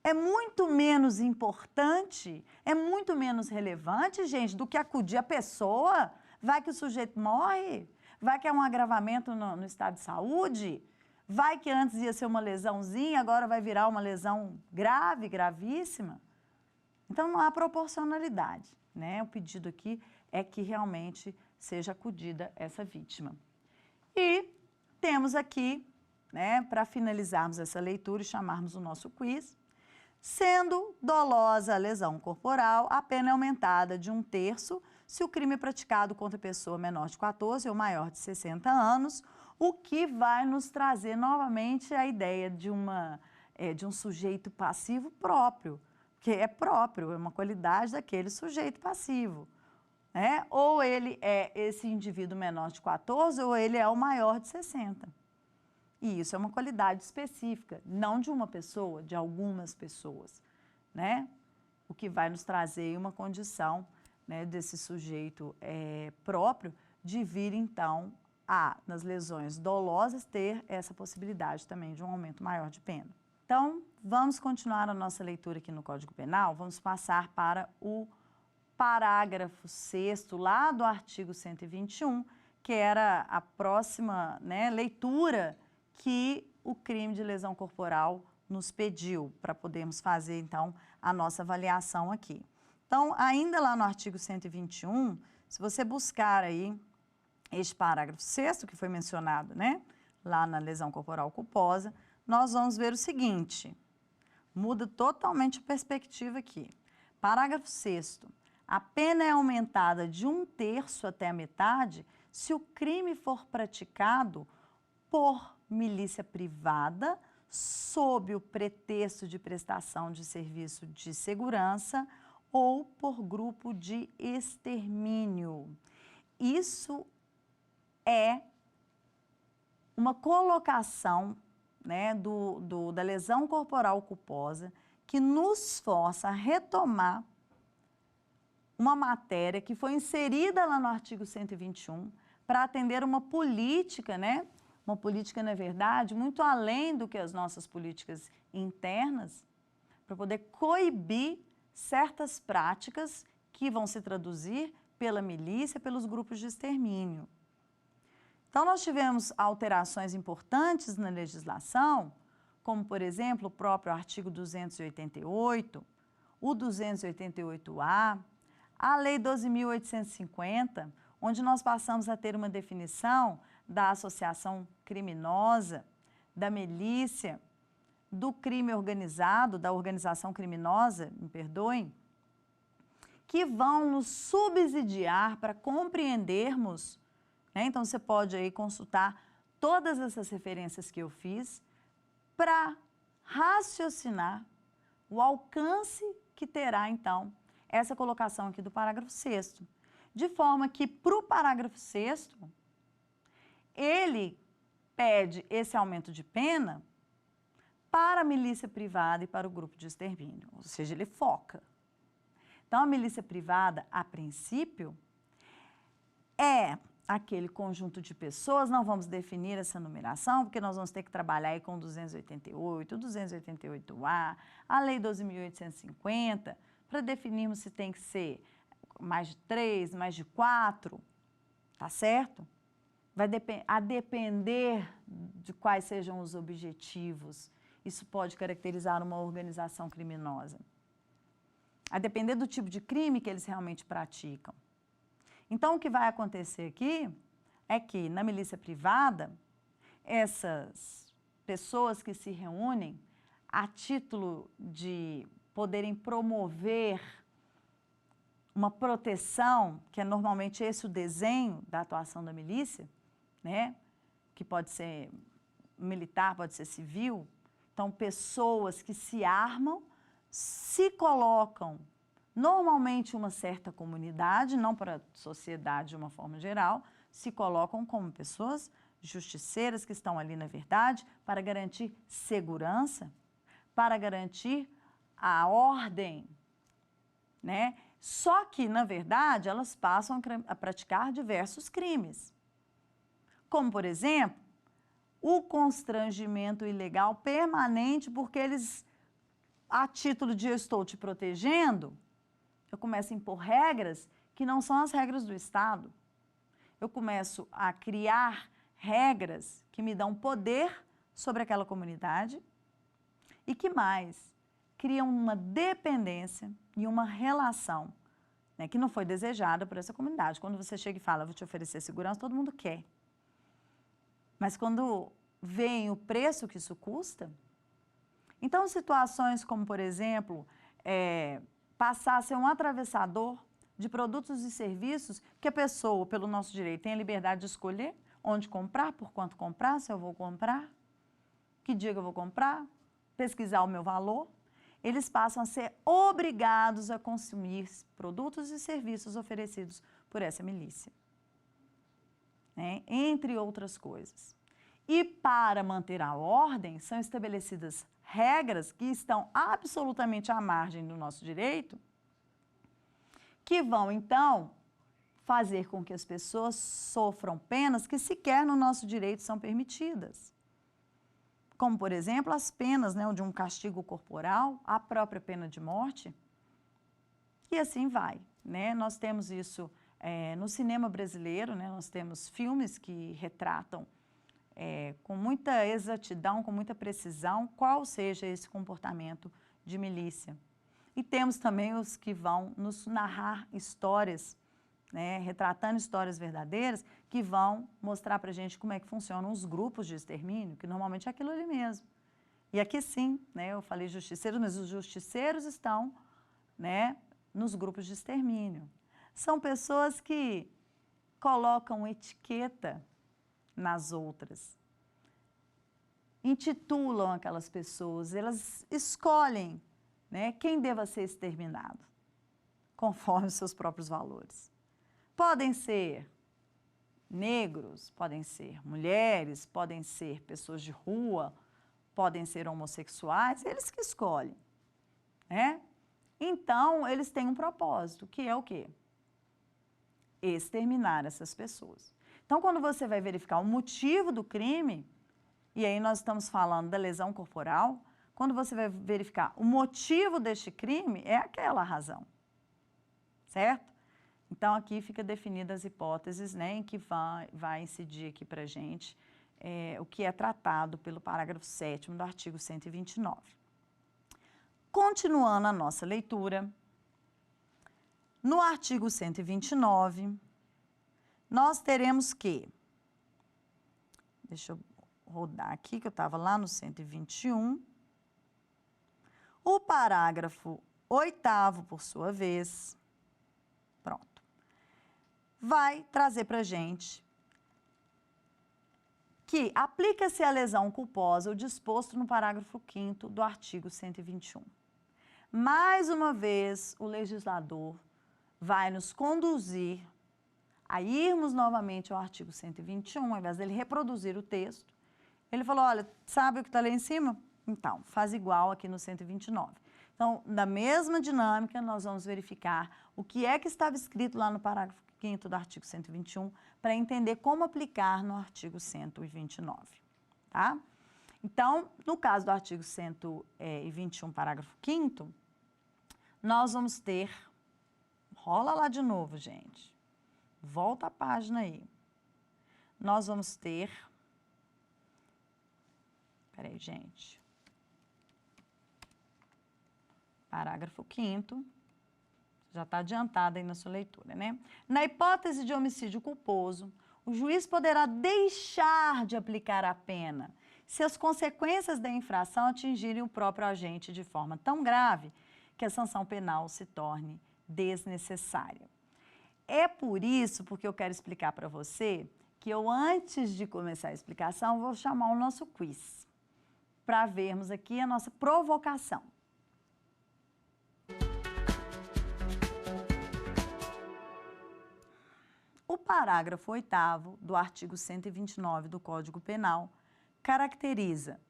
É muito menos importante, é muito menos relevante, gente, do que acudir a pessoa. Vai que o sujeito morre, vai que é um agravamento no estado de saúde, vai que antes ia ser uma lesãozinha, agora vai virar uma lesão grave, gravíssima. Então, não há proporcionalidade, né? O pedido aqui é que realmente seja acudida essa vítima. E temos aqui, né, para finalizarmos essa leitura e chamarmos o nosso quiz, sendo dolosa a lesão corporal, a pena é aumentada de 1/3 se o crime é praticado contra pessoa menor de 14 ou maior de 60 anos, o que vai nos trazer novamente a ideia de um sujeito passivo próprio, que é próprio, é uma qualidade daquele sujeito passivo, né? Ou ele é esse indivíduo menor de 14 ou ele é o maior de 60. E isso é uma qualidade específica, não de uma pessoa, de algumas pessoas, né? O que vai nos trazer uma condição, né, desse sujeito próprio de vir, então, nas lesões dolosas, ter essa possibilidade também de um aumento maior de pena. Então, vamos continuar a nossa leitura aqui no Código Penal, vamos passar para o parágrafo 6º, lá do artigo 121, que era a próxima, né, leitura que o crime de lesão corporal nos pediu, para podermos fazer, então, a nossa avaliação aqui. Então, ainda lá no artigo 121, se você buscar aí este parágrafo 6º, que foi mencionado, né, lá na lesão corporal culposa, nós vamos ver o seguinte, muda totalmente a perspectiva aqui. Parágrafo 6º, a pena é aumentada de 1/3 até a metade se o crime for praticado por milícia privada, sob o pretexto de prestação de serviço de segurança ou por grupo de extermínio. Isso é uma colocação, né, da lesão corporal culposa que nos força a retomar uma matéria que foi inserida lá no artigo 121 para atender uma política, né? Uma política, na verdade, muito além do que as nossas políticas internas, para poder coibir certas práticas que vão se traduzir pela milícia, pelos grupos de extermínio. Então, nós tivemos alterações importantes na legislação, como, por exemplo, o próprio artigo 288, o 288A, a Lei 12.850, onde nós passamos a ter uma definição da associação criminosa, da milícia, do crime organizado, da organização criminosa, me perdoem, que vão nos subsidiar para compreendermos, né? Então, você pode aí consultar todas essas referências que eu fiz para raciocinar o alcance que terá, então, essa colocação aqui do parágrafo 6º. De forma que, para o parágrafo 6º, ele pede esse aumento de pena para a milícia privada e para o grupo de extermínio, ou seja, ele foca. Então, a milícia privada, a princípio, é aquele conjunto de pessoas, não vamos definir essa numeração, porque nós vamos ter que trabalhar aí com 288, 288A, a Lei 12.850, para definirmos se tem que ser mais de 3, mais de 4, tá certo? Vai depender de quais sejam os objetivos. Isso pode caracterizar uma organização criminosa. A depender do tipo de crime que eles realmente praticam. Então, o que vai acontecer aqui é que, na milícia privada, essas pessoas que se reúnem a título de poderem promover uma proteção, que é normalmente esse o desenho da atuação da milícia, né? Que pode ser militar, pode ser civil. Então, pessoas que se armam, se colocam normalmente uma certa comunidade, não para a sociedade de uma forma geral, se colocam como pessoas justiceiras que estão ali na verdade para garantir segurança, para garantir a ordem, né? Só que, na verdade, elas passam a praticar diversos crimes, como, por exemplo, o constrangimento ilegal permanente, porque eles, a título de eu estou te protegendo, eu começo a impor regras que não são as regras do Estado. Eu começo a criar regras que me dão poder sobre aquela comunidade e que mais criam uma dependência e uma relação, né, que não foi desejada por essa comunidade. Quando você chega e fala, vou te oferecer segurança, todo mundo quer. Mas quando vem o preço que isso custa, então situações como, por exemplo, passar a ser um atravessador de produtos e serviços que a pessoa, pelo nosso direito, tem a liberdade de escolher onde comprar, por quanto comprar, se eu vou comprar, que dia que eu vou comprar, pesquisar o meu valor, eles passam a ser obrigados a consumir produtos e serviços oferecidos por essa milícia, né? Entre outras coisas. E para manter a ordem, são estabelecidas regras que estão absolutamente à margem do nosso direito, que vão, então, fazer com que as pessoas sofram penas que sequer no nosso direito são permitidas. Como, por exemplo, as penas, né, de um castigo corporal, a própria pena de morte, e assim vai, né? Nós temos isso no cinema brasileiro, né? Nós temos filmes que retratam com muita exatidão, com muita precisão, qual seja esse comportamento de milícia. E temos também os que vão nos narrar histórias, né, retratando histórias verdadeiras, que vão mostrar para a gente como é que funcionam os grupos de extermínio, que normalmente é aquilo ali mesmo. E aqui sim, né, eu falei justiceiros, mas os justiceiros estão, né, nos grupos de extermínio. São pessoas que colocam etiqueta nas outras, intitulam aquelas pessoas, elas escolhem, né, quem deva ser exterminado, conforme os seus próprios valores. Podem ser negros, podem ser mulheres, podem ser pessoas de rua, podem ser homossexuais, eles que escolhem, né? Então, eles têm um propósito, que é o quê? Exterminar essas pessoas. Então, quando você vai verificar o motivo do crime, e aí nós estamos falando da lesão corporal, quando você vai verificar o motivo deste crime, é aquela razão, certo? Então, aqui fica definidas as hipóteses, né, em que vai incidir aqui para a gente o que é tratado pelo parágrafo 7º do artigo 129. Continuando a nossa leitura, no artigo 129, nós teremos que, deixa eu rodar aqui, que eu estava lá no 121, o parágrafo 8º, por sua vez, pronto, vai trazer para a gente que aplica-se a lesão culposa o disposto no parágrafo 5º do artigo 121. Mais uma vez, o legislador vai nos conduzir a irmos novamente ao artigo 121, ao invés dele reproduzir o texto. Ele falou, olha, sabe o que está ali em cima? Então, faz igual aqui no 129. Então, na mesma dinâmica, nós vamos verificar o que é que estava escrito lá no parágrafo 5º do artigo 121, para entender como aplicar no artigo 129, tá? Então, no caso do artigo 121, parágrafo 5º, nós vamos ter, rola lá de novo, gente, volta a página aí, nós vamos ter, peraí, gente, parágrafo 5º, já está adiantada aí na sua leitura, né? Na hipótese de homicídio culposo, o juiz poderá deixar de aplicar a pena se as consequências da infração atingirem o próprio agente de forma tão grave que a sanção penal se torne desnecessária. É por isso, porque eu quero explicar para você, que eu, antes de começar a explicação, vou chamar o nosso quiz, para vermos aqui a nossa provocação. O parágrafo 8º do artigo 129 do Código Penal caracteriza,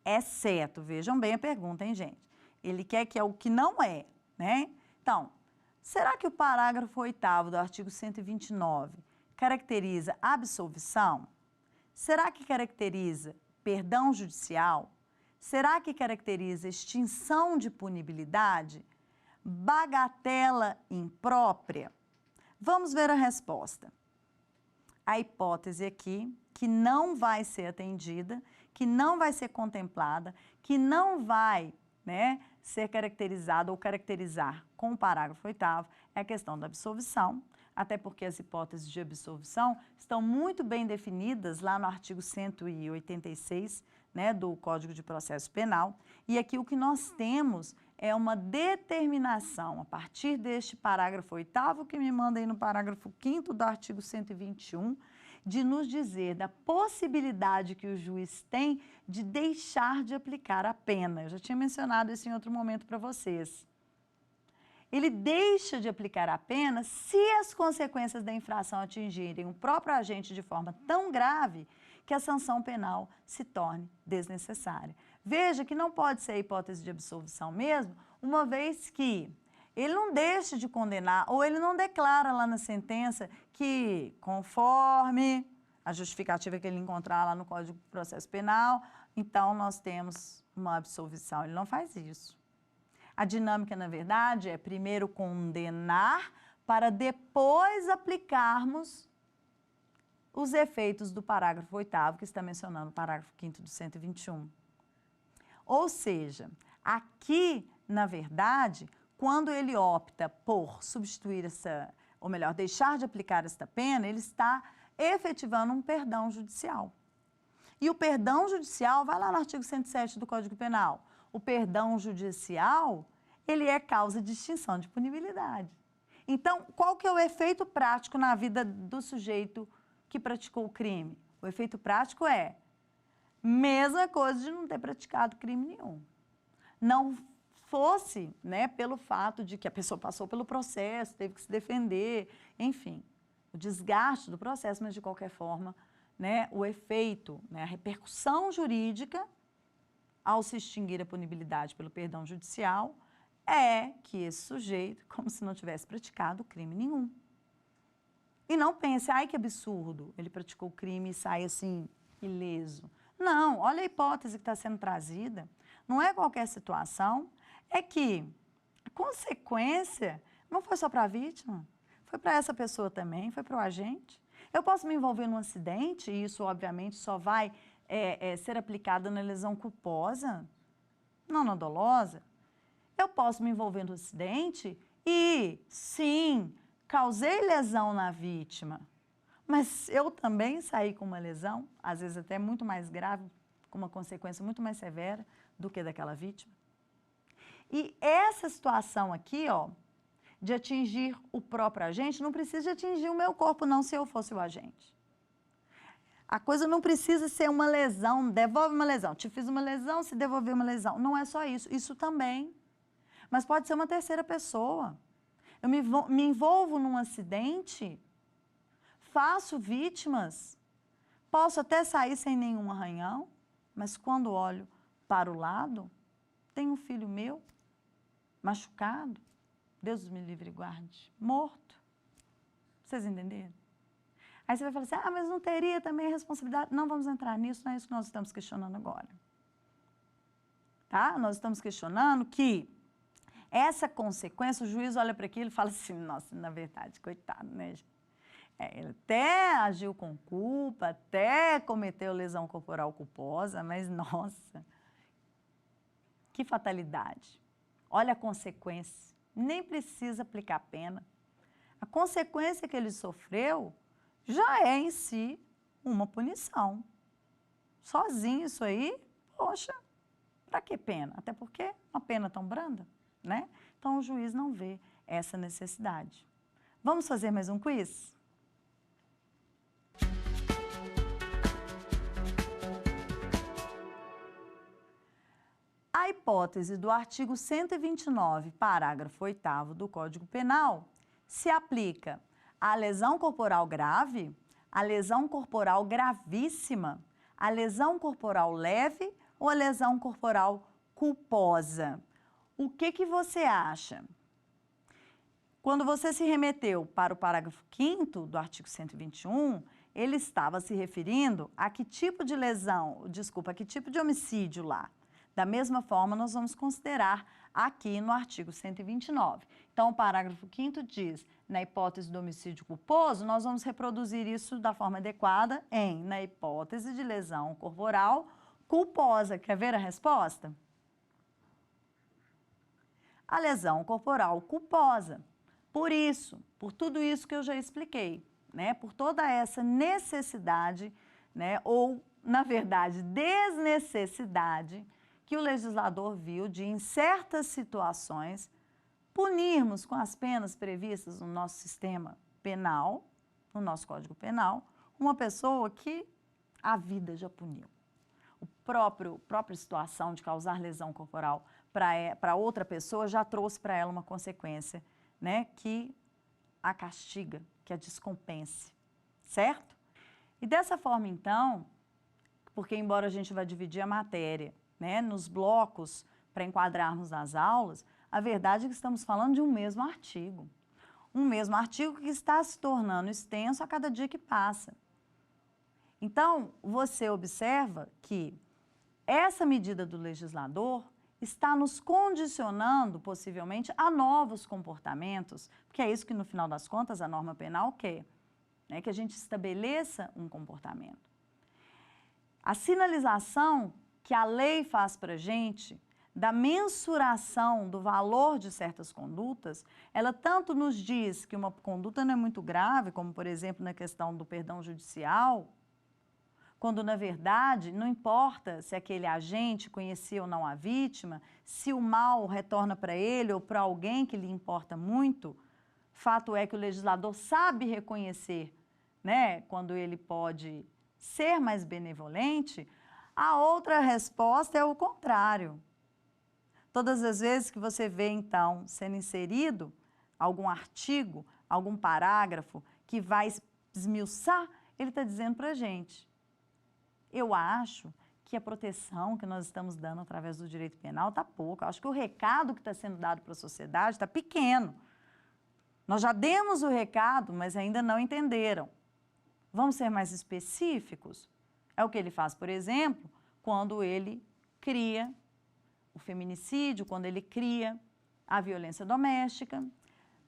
exceto, vejam bem a pergunta, hein, gente? Ele quer que é o que não é, né? Então, será que o parágrafo 8º do artigo 129 caracteriza absolvição? Será que caracteriza perdão judicial? Será que caracteriza extinção de punibilidade? Bagatela imprópria? Vamos ver a resposta. A hipótese aqui, que não vai ser atendida, que não vai ser contemplada, que não vai, né, ser caracterizada ou caracterizar com o parágrafo 8º, é a questão da absolvição, até porque as hipóteses de absolvição estão muito bem definidas lá no artigo 186, né, do Código de Processo Penal, e aqui o que nós temos é uma determinação, a partir deste parágrafo 8º, que me manda aí no parágrafo 5º do artigo 121, de nos dizer da possibilidade que o juiz tem de deixar de aplicar a pena. Eu já tinha mencionado isso em outro momento para vocês. Ele deixa de aplicar a pena se as consequências da infração atingirem o próprio agente de forma tão grave que a sanção penal se torne desnecessária. Veja que não pode ser a hipótese de absolvição mesmo, uma vez que ele não deixa de condenar ou ele não declara lá na sentença que, conforme a justificativa que ele encontrar lá no Código de Processo Penal, então nós temos uma absolvição. Ele não faz isso. A dinâmica, na verdade, é primeiro condenar para depois aplicarmos os efeitos do parágrafo 8º, que está mencionando o parágrafo 5º do 121. Ou seja, aqui, na verdade, quando ele opta por substituir essa, ou melhor, deixar de aplicar esta pena, ele está efetivando um perdão judicial. E o perdão judicial, vai lá no artigo 107 do Código Penal, o perdão judicial, ele é causa de extinção de punibilidade. Então, qual que é o efeito prático na vida do sujeito que praticou o crime? O efeito prático é mesma coisa de não ter praticado crime nenhum. Não fosse, né, pelo fato de que a pessoa passou pelo processo, teve que se defender, enfim, o desgaste do processo, mas de qualquer forma, né, o efeito, né, a repercussão jurídica ao se extinguir a punibilidade pelo perdão judicial é que esse sujeito, como se não tivesse praticado crime nenhum. E não pense, ai que absurdo, ele praticou o crime e sai assim, ileso. Não, olha a hipótese que está sendo trazida. Não é qualquer situação, é que a consequência não foi só para a vítima, foi para essa pessoa também, foi para o agente. Eu posso me envolver num acidente, e isso obviamente só vai ser aplicado na lesão culposa, não na dolosa. Eu posso me envolver no acidente e, sim, causei lesão na vítima, mas eu também saí com uma lesão, às vezes até muito mais grave, com uma consequência muito mais severa do que daquela vítima. E essa situação aqui, ó, de atingir o próprio agente, não precisa de atingir o meu corpo, não, se eu fosse o agente. A coisa não precisa ser uma lesão, devolve uma lesão. Te fiz uma lesão, se devolver uma lesão. Não é só isso, isso também. Mas pode ser uma terceira pessoa. Eu me envolvo num acidente, faço vítimas, posso até sair sem nenhum arranhão, mas quando olho para o lado, tem um filho meu, machucado, Deus me livre e guarde, morto. Vocês entenderam? Aí você vai falar assim, mas não teria também a responsabilidade? Não vamos entrar nisso, não é isso que nós estamos questionando agora. Tá? Nós estamos questionando que essa consequência, o juiz olha para aquilo e fala assim, nossa, na verdade, coitado, né, gente? Ele até agiu com culpa, até cometeu lesão corporal culposa, mas, nossa, que fatalidade. Olha a consequência, nem precisa aplicar pena. A consequência que ele sofreu já é em si uma punição. Sozinho isso aí, poxa, para que pena? Até porque uma pena tão branda, né? Então o juiz não vê essa necessidade. Vamos fazer mais um quiz? A hipótese do artigo 129, parágrafo 8º do Código Penal se aplica à lesão corporal grave, à lesão corporal gravíssima, à lesão corporal leve ou à lesão corporal culposa. O que você acha? Quando você se remeteu para o parágrafo 5º do artigo 121, ele estava se referindo a que tipo de lesão, desculpa, a que tipo de homicídio lá. Da mesma forma, nós vamos considerar aqui no artigo 129. Então, o parágrafo 5º diz, na hipótese do homicídio culposo, nós vamos reproduzir isso da forma adequada na hipótese de lesão corporal culposa. Quer ver a resposta? A lesão corporal culposa. Por isso, por tudo isso que eu já expliquei, né? Por toda essa necessidade, né? Ou, na verdade, desnecessidade que o legislador viu de, em certas situações, punirmos com as penas previstas no nosso sistema penal, no nosso Código Penal, uma pessoa que a vida já puniu. A própria situação de causar lesão corporal para outra pessoa já trouxe para ela uma consequência, né, que a castiga, que a descompense, certo? E dessa forma, então, porque embora a gente vá dividir a matéria, né, nos blocos para enquadrarmos as aulas, a verdade é que estamos falando de um mesmo artigo. Um mesmo artigo que está se tornando extenso a cada dia que passa. Então, você observa que essa medida do legislador está nos condicionando, possivelmente, a novos comportamentos, porque é isso que, no final das contas, a norma penal quer, né, que a gente estabeleça um comportamento. A sinalização que a lei faz para a gente, da mensuração do valor de certas condutas, ela tanto nos diz que uma conduta não é muito grave, como, por exemplo, na questão do perdão judicial, quando, na verdade, não importa se aquele agente conhecia ou não a vítima, se o mal retorna para ele ou para alguém que lhe importa muito, fato é que o legislador sabe reconhecer, né, quando ele pode ser mais benevolente. A outra resposta é o contrário. Todas as vezes que você vê, então, sendo inserido algum artigo, algum parágrafo que vai esmiuçar, ele está dizendo para a gente, eu acho que a proteção que nós estamos dando através do direito penal está pouca. Eu acho que o recado que está sendo dado para a sociedade está pequeno. Nós já demos o recado, mas ainda não entenderam. Vamos ser mais específicos? É o que ele faz, por exemplo, quando ele cria o feminicídio, quando ele cria a violência doméstica.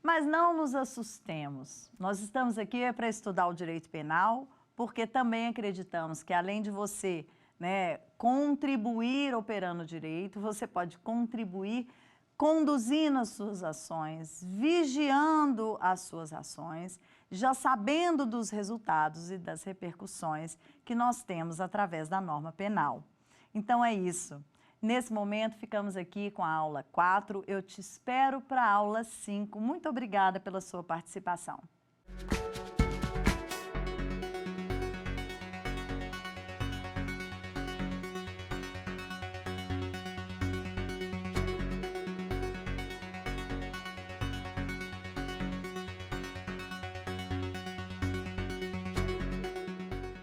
Mas não nos assustemos. Nós estamos aqui para estudar o direito penal, porque também acreditamos que, além de você, né, contribuir operando o direito, você pode contribuir conduzindo as suas ações, vigiando as suas ações, já sabendo dos resultados e das repercussões que nós temos através da norma penal. Então é isso. Nesse momento ficamos aqui com a aula 4. Eu te espero para a aula 5. Muito obrigada pela sua participação.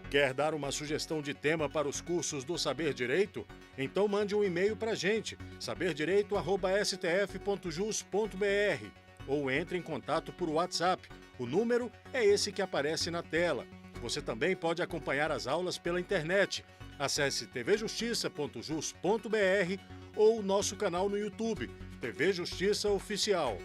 Quer dar uma sugestão de tema para os cursos do Saber Direito? Então mande um e-mail para a gente, saberdireito@stf.jus.br, ou entre em contato por WhatsApp. O número é esse que aparece na tela. Você também pode acompanhar as aulas pela internet. Acesse tvjustiça.jus.br ou nosso canal no YouTube, TV Justiça Oficial.